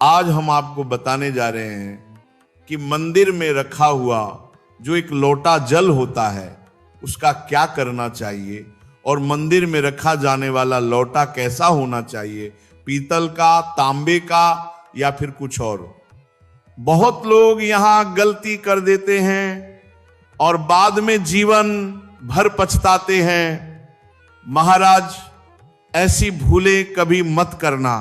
आज हम आपको बताने जा रहे हैं कि मंदिर में रखा हुआ जो एक लोटा जल होता है उसका क्या करना चाहिए और मंदिर में रखा जाने वाला लोटा कैसा होना चाहिए, पीतल का, तांबे का या फिर कुछ और। बहुत लोग यहां गलती कर देते हैं और बाद में जीवन भर पछताते हैं। महाराज, ऐसी भूलें कभी मत करना,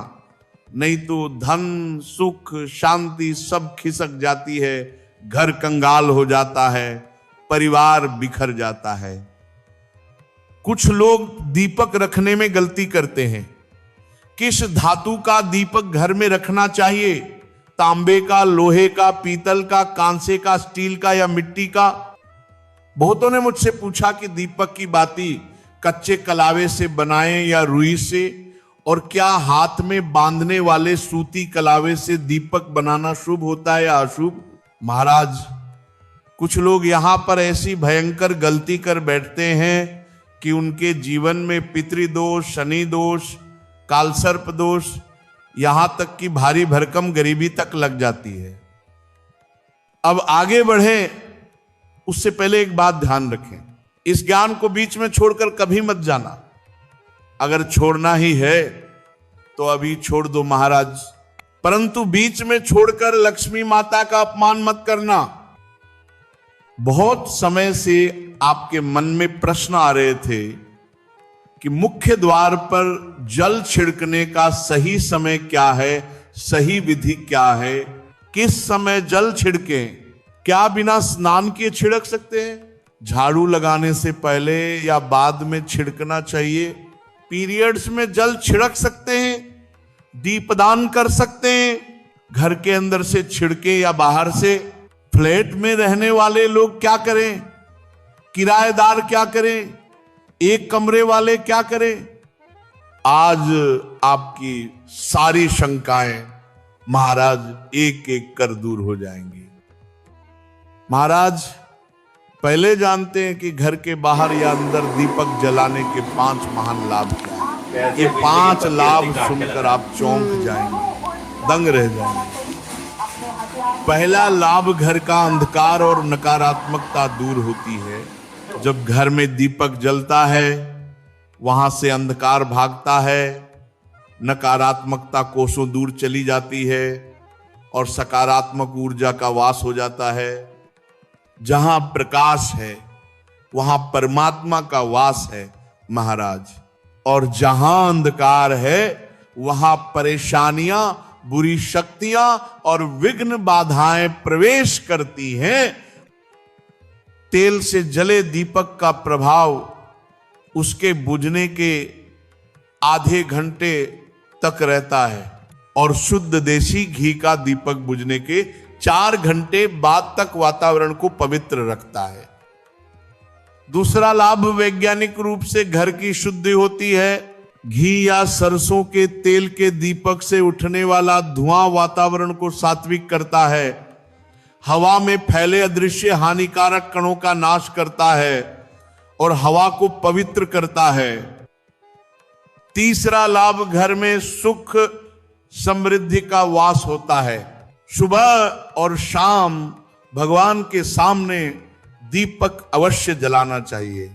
नहीं तो धन, सुख, शांति सब खिसक जाती है, घर कंगाल हो जाता है, परिवार बिखर जाता है। कुछ लोग दीपक रखने में गलती करते हैं। किस धातु का दीपक घर में रखना चाहिए? तांबे का, लोहे का, पीतल का, कांसे का, स्टील का या मिट्टी का? बहुतों ने मुझसे पूछा कि दीपक की बाती कच्चे कलावे से बनाएं या रुई से, और क्या हाथ में बांधने वाले सूती कलावे से दीपक बनाना शुभ होता है या अशुभ? महाराज, कुछ लोग यहां पर ऐसी भयंकर गलती कर बैठते हैं कि उनके जीवन में पितृदोष, शनि दोष, कालसर्प दोष, यहां तक कि भारी भरकम गरीबी तक लग जाती है। अब आगे बढ़े उससे पहले एक बात ध्यान रखें, इस ज्ञान को बीच में छोड़कर कभी मत जाना। अगर छोड़ना ही है तो अभी छोड़ दो महाराज, परंतु बीच में छोड़कर लक्ष्मी माता का अपमान मत करना। बहुत समय से आपके मन में प्रश्न आ रहे थे कि मुख्य द्वार पर जल छिड़कने का सही समय क्या है, सही विधि क्या है, किस समय जल छिड़कें? क्या बिना स्नान किए छिड़क सकते हैं? झाड़ू लगाने से पहले या बाद में छिड़कना चाहिए? पीरियड्स में जल छिड़क सकते हैं, दीपदान कर सकते हैं, घर के अंदर से छिड़के या बाहर से? फ्लैट में रहने वाले लोग क्या करें, किराएदार क्या करें, एक कमरे वाले क्या करें? आज आपकी सारी शंकाएं महाराज एक एक कर दूर हो जाएंगी। महाराज, पहले जानते हैं कि घर के बाहर या अंदर दीपक जलाने के 5 महान लाभ क्या है। ये 5 लाभ सुनकर आप चौंक जाएंगे, दंग रह जाएंगे। पहला लाभ, घर का अंधकार और नकारात्मकता दूर होती है। जब घर में दीपक जलता है वहां से अंधकार भागता है, नकारात्मकता कोसों दूर चली जाती है और सकारात्मक ऊर्जा का वास हो जाता है। जहां प्रकाश है वहां परमात्मा का वास है महाराज, और जहां अंधकार है वहां परेशानियां, बुरी शक्तियां और विघ्न बाधाएं प्रवेश करती हैं। तेल से जले दीपक का प्रभाव उसके बुझने के आधे घंटे तक रहता है और शुद्ध देसी घी का दीपक बुझने के 4 घंटे बाद तक वातावरण को पवित्र रखता है। दूसरा लाभ, वैज्ञानिक रूप से घर की शुद्धि होती है। घी या सरसों के तेल के दीपक से उठने वाला धुआं वातावरण को सात्विक करता है, हवा में फैले अदृश्य हानिकारक कणों का नाश करता है और हवा को पवित्र करता है। तीसरा लाभ, घर में सुख समृद्धि का वास होता है। सुबह और शाम भगवान के सामने दीपक अवश्य जलाना चाहिए।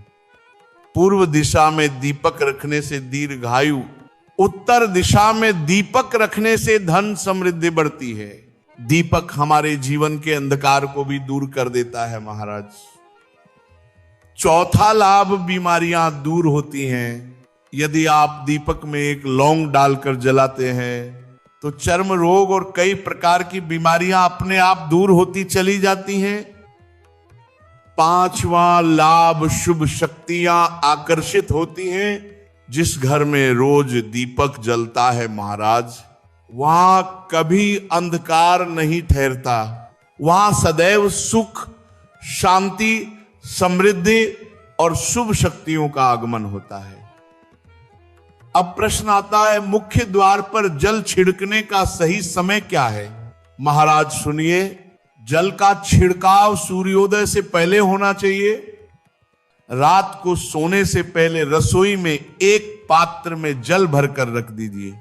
पूर्व दिशा में दीपक रखने से दीर्घायु, उत्तर दिशा में दीपक रखने से धन समृद्धि बढ़ती है। दीपक हमारे जीवन के अंधकार को भी दूर कर देता है महाराज। चौथा लाभ, बीमारियां दूर होती हैं। यदि आप दीपक में एक लौंग डालकर जलाते हैं तो चर्म रोग और कई प्रकार की बीमारियां अपने आप दूर होती चली जाती हैं। 5वां लाभ, शुभ शक्तियां आकर्षित होती हैं। जिस घर में रोज दीपक जलता है महाराज, वहां कभी अंधकार नहीं ठहरता, वहां सदैव सुख, शांति, समृद्धि और शुभ शक्तियों का आगमन होता है। अब प्रश्न आता है, मुख्य द्वार पर जल छिड़कने का सही समय क्या है? महाराज सुनिए, जल का छिड़काव सूर्योदय से पहले होना चाहिए। रात को सोने से पहले रसोई में एक पात्र में जल भरकर रख दीजिए।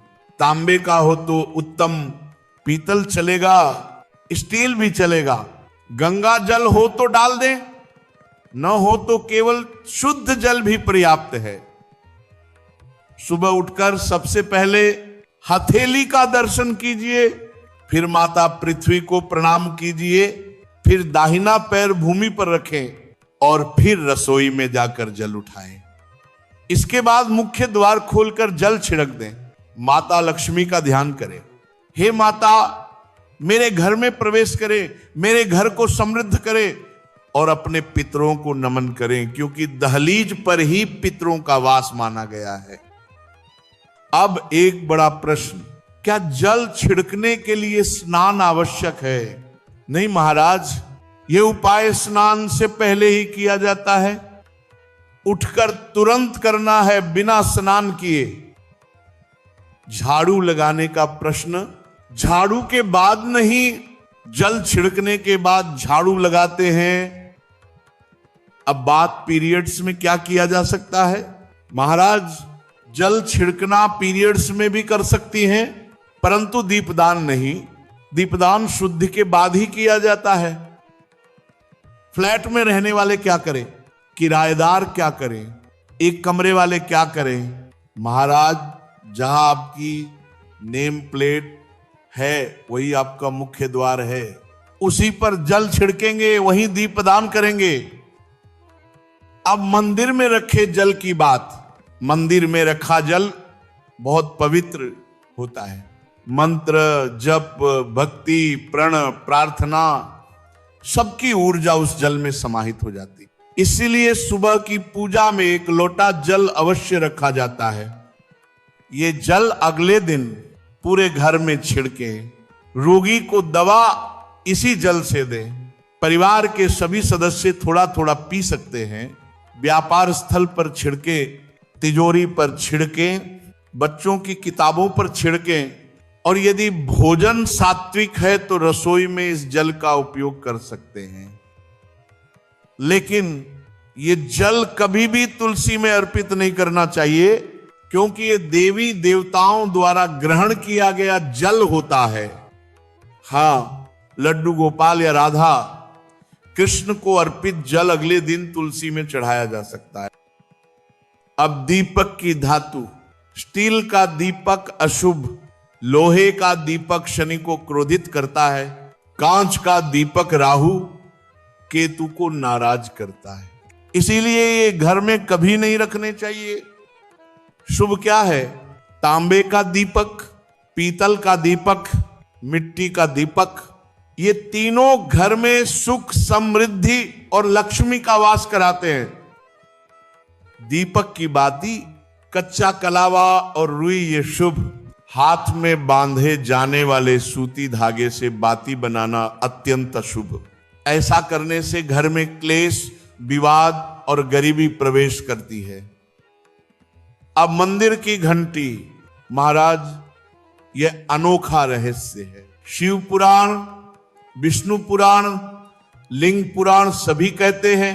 तांबे का हो तो उत्तम, पीतल चलेगा, स्टील भी चलेगा। गंगा जल हो तो डाल दें, न हो तो केवल शुद्ध जल भी पर्याप्त है। सुबह उठकर सबसे पहले हथेली का दर्शन कीजिए, फिर माता पृथ्वी को प्रणाम कीजिए, फिर दाहिना पैर भूमि पर रखें और फिर रसोई में जाकर जल उठाएं। इसके बाद मुख्य द्वार खोलकर जल छिड़क दें। माता लक्ष्मी का ध्यान करें। हे माता, मेरे घर में प्रवेश करे, मेरे घर को समृद्ध करे और अपने पितरों को नमन करें, क्योंकि दहलीज पर ही पितरों का वास माना गया है। अब एक बड़ा प्रश्न, क्या जल छिड़कने के लिए स्नान आवश्यक है? नहीं महाराज, यह उपाय स्नान से पहले ही किया जाता है। उठकर तुरंत करना है, बिना स्नान किए। झाड़ू लगाने का प्रश्न, झाड़ू के बाद नहीं, जल छिड़कने के बाद झाड़ू लगाते हैं। अब बात पीरियड्स में क्या किया जा सकता है? महाराज, जल छिड़कना पीरियड्स में भी कर सकती हैं, परंतु दीपदान नहीं। दीपदान शुद्ध के बाद ही किया जाता है। फ्लैट में रहने वाले क्या करें? किराएदार क्या करें? एक कमरे वाले क्या करें? महाराज, जहां आपकी नेम प्लेट है वही आपका मुख्य द्वार है, उसी पर जल छिड़केंगे, वहीं दीपदान करेंगे। अब मंदिर में रखे जल की बात, मंदिर में रखा जल बहुत पवित्र होता है। मंत्र, जप, भक्ति, प्रण, प्रार्थना, सबकी ऊर्जा उस जल में समाहित हो जाती। इसीलिए सुबह की पूजा में एक लोटा जल अवश्य रखा जाता है। ये जल अगले दिन पूरे घर में छिड़के, रोगी को दवा इसी जल से दें। परिवार के सभी सदस्य थोड़ा थोड़ा पी सकते हैं। व्यापार स्थल पर छिड़के, तिजोरी पर छिड़के, बच्चों की किताबों पर छिड़के, और यदि भोजन सात्विक है तो रसोई में इस जल का उपयोग कर सकते हैं। लेकिन ये जल कभी भी तुलसी में अर्पित नहीं करना चाहिए, क्योंकि ये देवी देवताओं द्वारा ग्रहण किया गया जल होता है। हाँ, लड्डू गोपाल या राधा कृष्ण को अर्पित जल अगले दिन तुलसी में चढ़ाया जा सकता है। अब दीपक की धातु, स्टील का दीपक अशुभ, लोहे का दीपक शनि को क्रोधित करता है, कांच का दीपक राहु केतु को नाराज करता है। इसीलिए ये घर में कभी नहीं रखने चाहिए। शुभ क्या है? तांबे का दीपक, पीतल का दीपक, मिट्टी का दीपक, ये तीनों घर में सुख, समृद्धि और लक्ष्मी का वास कराते हैं। दीपक की बाती, कच्चा कलावा और रुई ये शुभ। हाथ में बांधे जाने वाले सूती धागे से बाती बनाना अत्यंत अशुभ। ऐसा करने से घर में क्लेश, विवाद और गरीबी प्रवेश करती है। अब मंदिर की घंटी, महाराज, यह अनोखा रहस्य है। शिव पुराण, विष्णु पुराण, लिंग पुराण सभी कहते हैं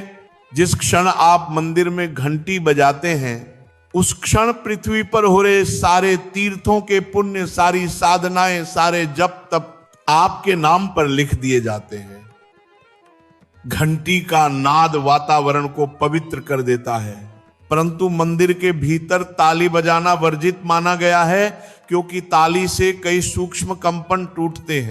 जिस क्षण आप मंदिर में घंटी बजाते हैं, उस क्षण पृथ्वी पर हो रहे सारे तीर्थों के पुण्य, सारी साधनाएं, सारे जप तप आपके नाम पर लिख दिए जाते हैं। घंटी का नाद वातावरण को पवित्र कर देता है, परंतु मंदिर के भीतर ताली बजाना वर्जित माना गया है, क्योंकि ताली से कई सूक्ष्म कंपन टूटते हैं।